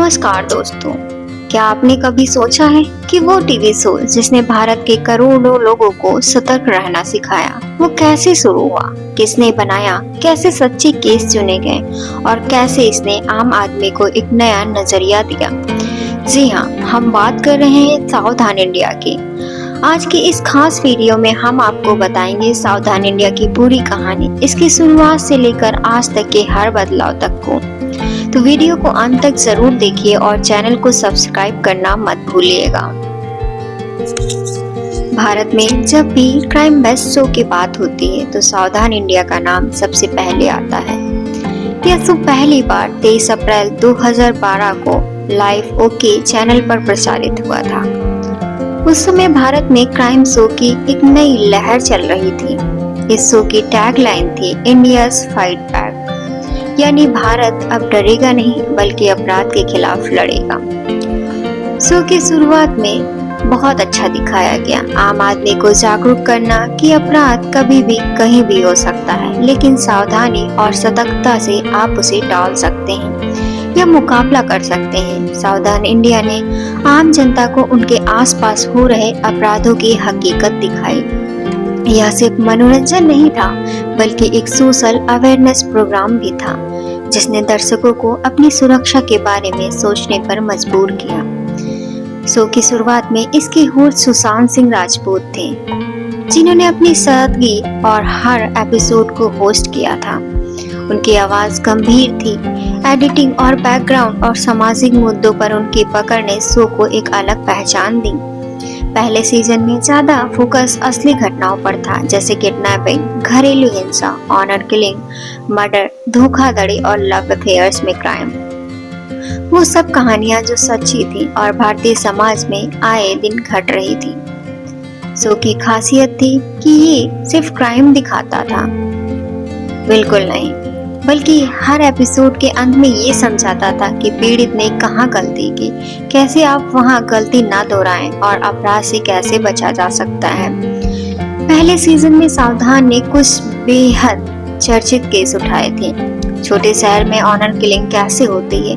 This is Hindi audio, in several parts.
नमस्कार दोस्तों, क्या आपने कभी सोचा है कि वो टीवी शो जिसने भारत के करोड़ों लोगों को सतर्क रहना सिखाया, वो कैसे शुरू हुआ, किसने बनाया, कैसे सच्चे केस चुने गए और कैसे इसने आम आदमी को एक नया नजरिया दिया। जी हाँ, हम बात कर रहे हैं सावधान इंडिया की। आज की इस खास वीडियो में हम आपको बताएंगे सावधान इंडिया की पूरी कहानी, इसकी शुरुआत से लेकर आज तक के हर बदलाव तक को। तो वीडियो को अंत तक जरूर देखिए और चैनल को सब्सक्राइब करना मत भूलिएगा। भारत में जब भी क्राइम बेस्ड शो की बात होती है तो सावधान इंडिया का नाम सबसे पहले आता है। यह शो पहली बार 23 अप्रैल 2012 को लाइव ओके चैनल पर प्रसारित हुआ था। उस समय भारत में क्राइम शो की एक नई लहर चल रही थी। इस शो की टैगलाइन थी इंडियाज फाइट बैक, यानी भारत अब डरेगा नहीं बल्कि अपराध के खिलाफ लड़ेगा। शो की शुरुआत में बहुत अच्छा दिखाया गया, आम आदमी को जागरूक करना कि अपराध कभी भी कहीं भी हो सकता है, लेकिन सावधानी और सतर्कता से आप उसे टाल सकते हैं या मुकाबला कर सकते हैं। सावधान इंडिया ने आम जनता को उनके आसपास हो रहे अपराधों की हकीकत दिखाई। यह सिर्फ मनोरंजन नहीं था बल्कि एक सोशल अवेयरनेस प्रोग्राम भी था, जिसने दर्शकों को अपनी सुरक्षा के बारे में सोचने पर मजबूर किया। शो की शुरुआत में इसके होस्ट सुशांत सिंह राजपूत थे, जिन्होंने अपनी सादगी और हर एपिसोड को होस्ट किया था। उनकी आवाज गंभीर थी, एडिटिंग और बैकग्राउंड और सामाजिक मुद्दों पर उनकी पकड़ ने शो को एक अलग पहचान दी। पहले सीजन में ज्यादा फोकस असली घटनाओं पर था, जैसे किडनैपिंग, घरेलू हिंसा, ऑनर किलिंग, मर्डर, धोखाधड़ी और लव अफेयर्स में क्राइम। वो सब कहानियां जो सच्ची थी और भारतीय समाज में आए दिन घट रही थी। शो की खासियत थी कि ये सिर्फ क्राइम दिखाता था, बिल्कुल नहीं, बल्कि हर एपिसोड के अंत में ये समझाता था कि पीड़ित ने कहाँ गलती की, कैसे आप वहाँ गलती ना दोहराएं और अपराध से कैसे बचा जा सकता है। पहले सीजन में सावधान ने कुछ बेहद चर्चित केस उठाए थे। छोटे शहर में ऑनर किलिंग कैसे होती है,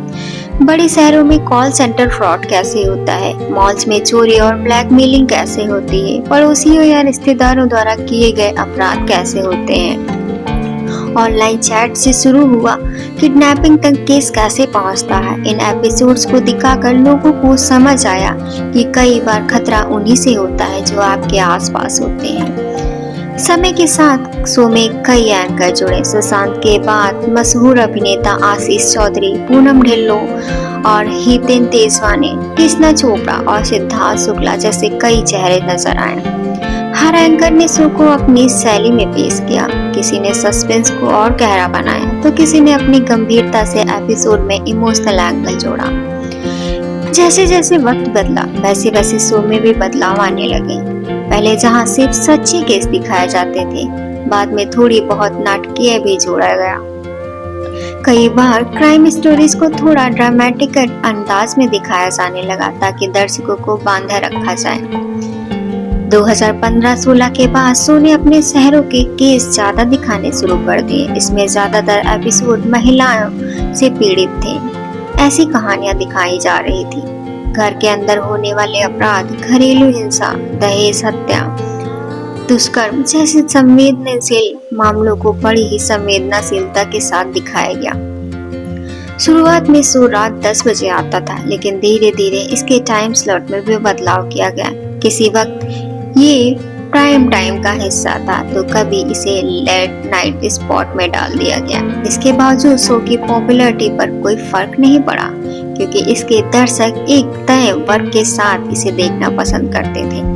बड़े शहरों में कॉल सेंटर फ्रॉड कैसे होता है, मॉल्स में चोरी और ब्लैकमेलिंग कैसे होती है, पड़ोसियों या रिश्तेदारों द्वारा किए गए अपराध कैसे होते हैं। ऑनलाइन चैट से शुरू हुआ किडनैपिंग तक केस कैसे पहुंचता है। इन एपिसोड्स को दिखाकर लोगों को समझ आया कि कई बार खतरा उन्हीं से होता है जो आपके आसपास होते हैं। समय के साथ शो में कई एंकर जुड़े। सुशांत के बाद मशहूर अभिनेता आशीष चौधरी, पूनम ढिल्लो और हितेन तेजवानी, कृष्णा चोपड़ा और सिद्धार्थ शुक्ला जैसे कई चेहरे नजर आए। हर एंकर ने शो को अपनी शैली में पेश किया। किसी ने सस्पेंस को और गहरा बनाया तो किसी ने अपनी गंभीरता से एपिसोड में इमोशनल एंगल जोड़ा। जैसे जैसे वक्त बदला वैसे वैसे शो में भी बदलाव आने लगे। पहले जहां सिर्फ सच्चे केस दिखाए जाते थे, बाद में थोड़ी बहुत नाटकीय भी जोड़ा गया। कई बार क्राइम स्टोरीज को थोड़ा ड्रामेटिक अंदाज में दिखाया जाने लगा ताकि दर्शकों को बांधे रखा जाए। 2015-16 के बाद शो ने अपने शहरों के केस ज्यादा दिखाने शुरू कर दिए। इसमें ज्यादातर एपिसोड महिलाओं से पीड़ित थे। ऐसी कहानियां दिखाई जा रही थी। घर के अंदर होने वाले अपराध, घरेलू हिंसा, दहेज हत्या, दुष्कर्म जैसे संवेदनशील मामलों को बड़ी ही संवेदनशीलता के साथ दिखाया गया। शुरुआत में शो रात 10 बजे आता था, लेकिन धीरे धीरे इसके टाइम स्लॉट में भी बदलाव किया गया। किसी वक्त ये प्राइम टाइम का हिस्सा था तो कभी इसे लेट नाइट स्पॉट में डाल दिया गया। इसके बावजूद शो की पॉपुलैरिटी पर कोई फर्क नहीं पड़ा, क्योंकि इसके दर्शक एक तय वर्ग के साथ इसे देखना पसंद करते थे।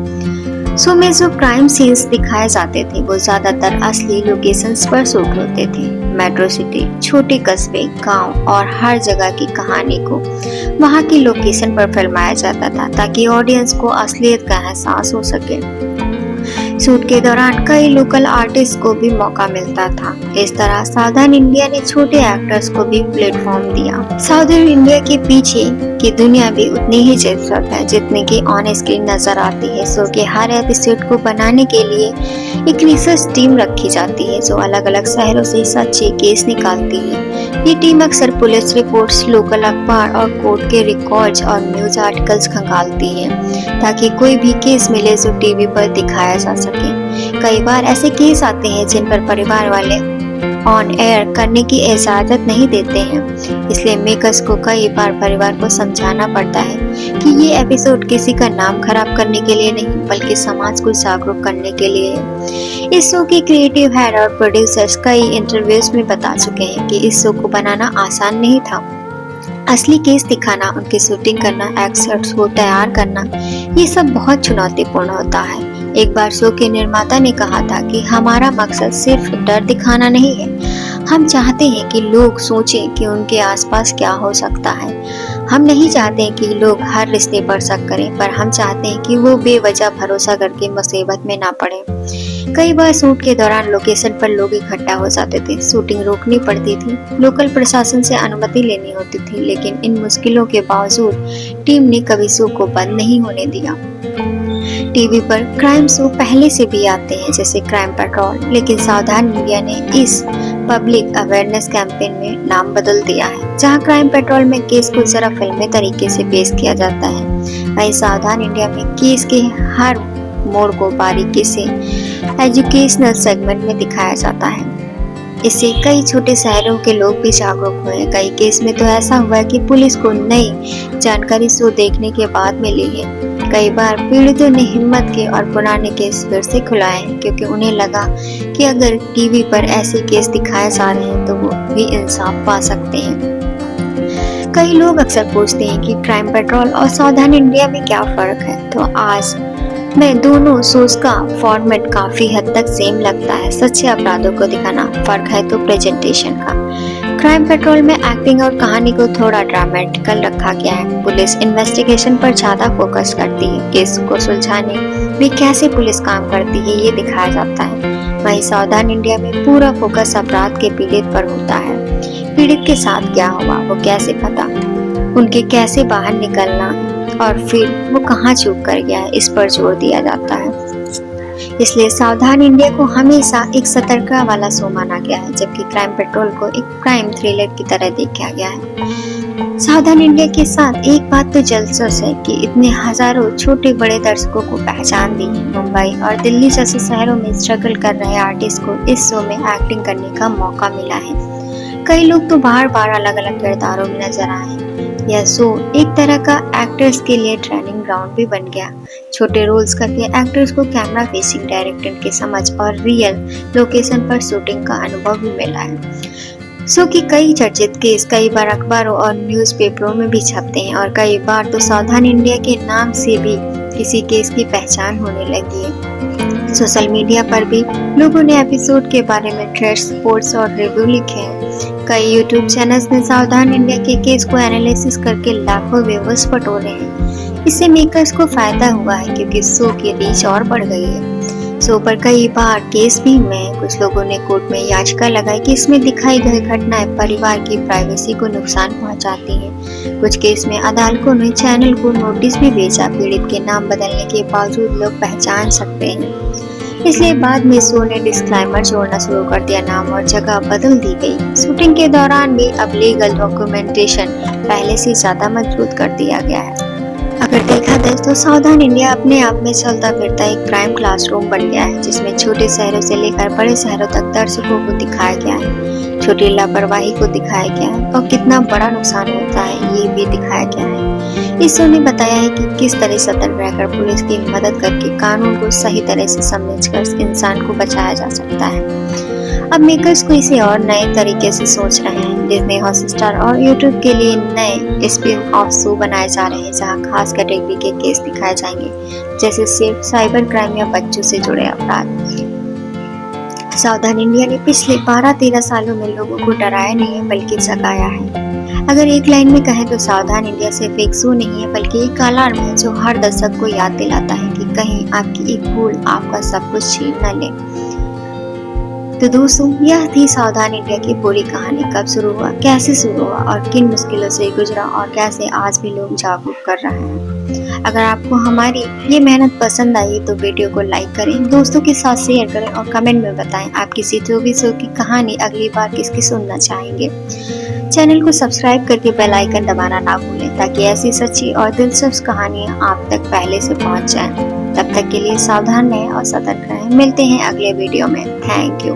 शो में जो क्राइम सीन्स दिखाए जाते थे वो ज्यादातर असली लोकेशंस पर शूट होते थे। मेट्रो सिटी, छोटे कस्बे, गांव और हर जगह की कहानी को वहां की लोकेशन पर फिल्माया जाता था ताकि ऑडियंस को असलियत का एहसास हो सके। शूट के दौरान कई लोकल आर्टिस्ट को भी मौका मिलता था। इस तरह सावधान इंडिया ने छोटे एक्टर्स को भी प्लेटफॉर्म दिया। सावधान इंडिया के पीछे की दुनिया भी उतनी ही दिलचस्प है जितनी की ऑन स्क्रीन नजर आती है। शो के हर एपिसोड को बनाने के लिए एक रिसर्च टीम रखी जाती है जो अलग अलग शहरों से सच्चे केस निकालती है। ये टीम अक्सर पुलिस रिपोर्ट्स, लोकल अखबार और कोर्ट के रिकॉर्ड्स और न्यूज आर्टिकल्स खंगालती है ताकि कोई भी केस मिले जो टीवी पर दिखाया जा सके। कई बार ऐसे केस आते हैं जिन पर परिवार वाले ऑन एयर करने की इजाजत नहीं देते हैं, इसलिए मेकर्स को कई बार परिवार को समझाना पड़ता है कि ये एपिसोड किसी का नाम खराब करने के लिए नहीं बल्कि समाज को जागरूक करने के लिए है। इस शो की क्रिएटिव हेड और प्रोड्यूसर्स कई इंटरव्यूज में बता चुके हैं कि इस शो को बनाना आसान नहीं था। असली केस दिखाना, उनकी शूटिंग करना, एक्टर्स को तैयार करना, ये सब बहुत चुनौतीपूर्ण होता है। एक बार शो के निर्माता ने कहा था कि हमारा मकसद सिर्फ डर दिखाना नहीं है, हम चाहते हैं कि लोग सोचें कि उनके आसपास क्या हो सकता है। हम नहीं चाहते कि लोग हर रिश्ते पर शक करें, पर हम चाहते हैं कि वो बेवजह भरोसा करके मुसीबत में ना पड़े। कई बार शूट के दौरान लोकेशन पर लोग इकट्ठा हो जाते थे, शूटिंग रोकनी पड़ती थी, लोकल प्रशासन से अनुमति लेनी होती थी, लेकिन इन मुश्किलों के बावजूद टीम ने कभी शो को बंद नहीं होने दिया। टीवी पर क्राइम शो पहले से भी आते हैं जैसे क्राइम पेट्रोल, लेकिन सावधान इंडिया ने इस पब्लिक अवेयरनेस कैंपेन में नाम बदल दिया है। जहां क्राइम पेट्रोल में केस को जरा फिल्मी तरीके से पेश किया जाता है, वहीं सावधान इंडिया में केस के हर मोड़ को बारीकी से एजुकेशनल सेगमेंट में दिखाया जाता है। इससे कई छोटे शहरों के लोग भी जागरूक हुए। कई केस में तो ऐसा हुआ है कि पुलिस को नई जानकारी शो देखने के बाद मिली है। कई बार पीड़ितों ने हिम्मत के और पुराने केस फिर से खुलाए हैं क्योंकि उन्हें लगा कि अगर टीवी पर ऐसे केस दिखाए जा रहे हैं तो वो भी इंसाफ पा सकते हैं। कई लोग अक्सर पूछते हैं कि क्राइम पेट्रोल और सावधान इंडिया में क्या फर्क है, तो आज मैं दोनों शोज का फॉर्मेट काफी हद तक सेम लगता है। सच्चे अपराधों को दिखाना, फर्क है तो प्रेजेंटेशन का। क्राइम पेट्रोल में एक्टिंग और कहानी को थोड़ा ड्रामेटिकल रखा गया है। पुलिस इन्वेस्टिगेशन पर ज्यादा फोकस करती है, केस को सुलझाने में कैसे पुलिस काम करती है ये दिखाया जाता है। वहीं सावधान इंडिया में पूरा फोकस अपराध के पीड़ित पर होता है। पीड़ित के साथ क्या हुआ, वो कैसे पता, उनके कैसे बाहर निकलना और फिर वो कहाँ चूक कर गया है, इस पर जोर दिया जाता है। इसलिए सावधान इंडिया को हमेशा एक सतर्कता वाला शो माना गया है, जबकि क्राइम पेट्रोल को एक क्राइम थ्रिलर की तरह देखा गया है। सावधान इंडिया के साथ एक बात तो दिलचस्प है कि इतने हजारों छोटे बड़े दर्शकों को पहचान दी है। मुंबई और दिल्ली जैसे शहरों में स्ट्रगल कर रहे आर्टिस्ट को इस शो में एक्टिंग करने का मौका मिला है। कई लोग तो बार-बार अलग-अलग किरदारों में नजर आए। यह शो एक तरह का एक्टर्स के लिए ट्रेनिंग ग्राउंड भी बन गया। छोटे रोल्स करके एक्टर्स को कैमरा फेसिंग, डायरेक्टर की समझ और रियल लोकेशन पर शूटिंग का अनुभव भी मिला है। शो की कई चर्चित केस कई बार अखबारों और न्यूज़पेपरों में भी छपते हैं और कई बार तो सावधान इंडिया के नाम से भी किसी केस की पहचान होने लगी है। सोशल मीडिया पर भी लोगों ने एपिसोड के बारे में थ्रेड्स, पोस्ट और रिव्यू लिखे हैं। कई यूट्यूब चैनल्स ने सावधान इंडिया के केस को एनालिसिस करके लाखों व्यूअर्स बटोरे हैं। इससे मेकर्स को फायदा हुआ है क्योंकि शो की रीच और बढ़ गई है। शो पर कई बार केस भी हुए हैं। कुछ लोगों ने कोर्ट में याचिका लगाई कि इसमें दिखाई गई घटनाएं परिवार की प्राइवेसी को नुकसान पहुंचाती हैं। कुछ केस में अदालतों ने चैनल को नोटिस भी भेजा। पीड़ित के नाम बदलने के बावजूद लोग पहचान सकते हैं, इसलिए बाद में शो ने डिस्क्लेमर जोड़ना शुरू कर दिया, नाम और जगह बदल दी गई। शूटिंग के दौरान भी अब लीगल डॉक्यूमेंटेशन पहले से ज्यादा मजबूत कर दिया गया है। अगर देखा जाए तो सावधान इंडिया अपने आप में चलता फिरता एक क्राइम क्लासरूम बन गया है, जिसमें छोटे शहरों से लेकर बड़े शहरों तक दर्शकों को दिखाया गया है। छोटी लापरवाही को दिखाया गया है और कितना बड़ा नुकसान होता है ये भी दिखाया गया है। इस शो ने बताया है कि किस तरह सतर्क रहकर पुलिस की मदद करके कानून को सही तरह से समझकर इंसान को बचाया जा सकता है। अब मेकर्स को इसे और नए तरीके से सोच रहे हैं। डिज्नी हॉटस्टार और यूट्यूब के लिए नए स्पिन ऑफ शो बनाए जा रहे हैं जहां खास कैटेगरी के केस दिखाए जाएंगे, जैसे सिर्फ साइबर क्राइम या बच्चों से जुड़े अपराध। सावधान इंडिया ने पिछले 12-13 सालों में लोगों को डराया नहीं है बल्कि जगाया है। अगर एक लाइन में कहें तो सावधान इंडिया सिर्फ एक शो नहीं है बल्कि एक अलार्म है जो हर दर्शक को याद दिलाता है कि कहीं आपकी एक भूल आपका सब कुछ छीन न ले। तो दोस्तों, यह थी सावधान इंडिया की पूरी कहानी। कब शुरू हुआ, कैसे शुरू हुआ और किन मुश्किलों से गुजरा और कैसे आज भी लोग जागरूक कर रहे हैं। अगर आपको हमारी ये मेहनत पसंद आई तो वीडियो को लाइक करें, दोस्तों के साथ शेयर करें और कमेंट में बताएं आप किसी टीवी शो की कहानी अगली बार किसकी सुनना चाहेंगे। चैनल को सब्सक्राइब करके बेल आइकन दबाना ना भूलें ताकि ऐसी सच्ची और दिलचस्प कहानियाँ आप तक पहले से पहुँच जाएं। तब तक के लिए सावधान रहें और सतर्क रहें। मिलते हैं अगले वीडियो में। Thank you.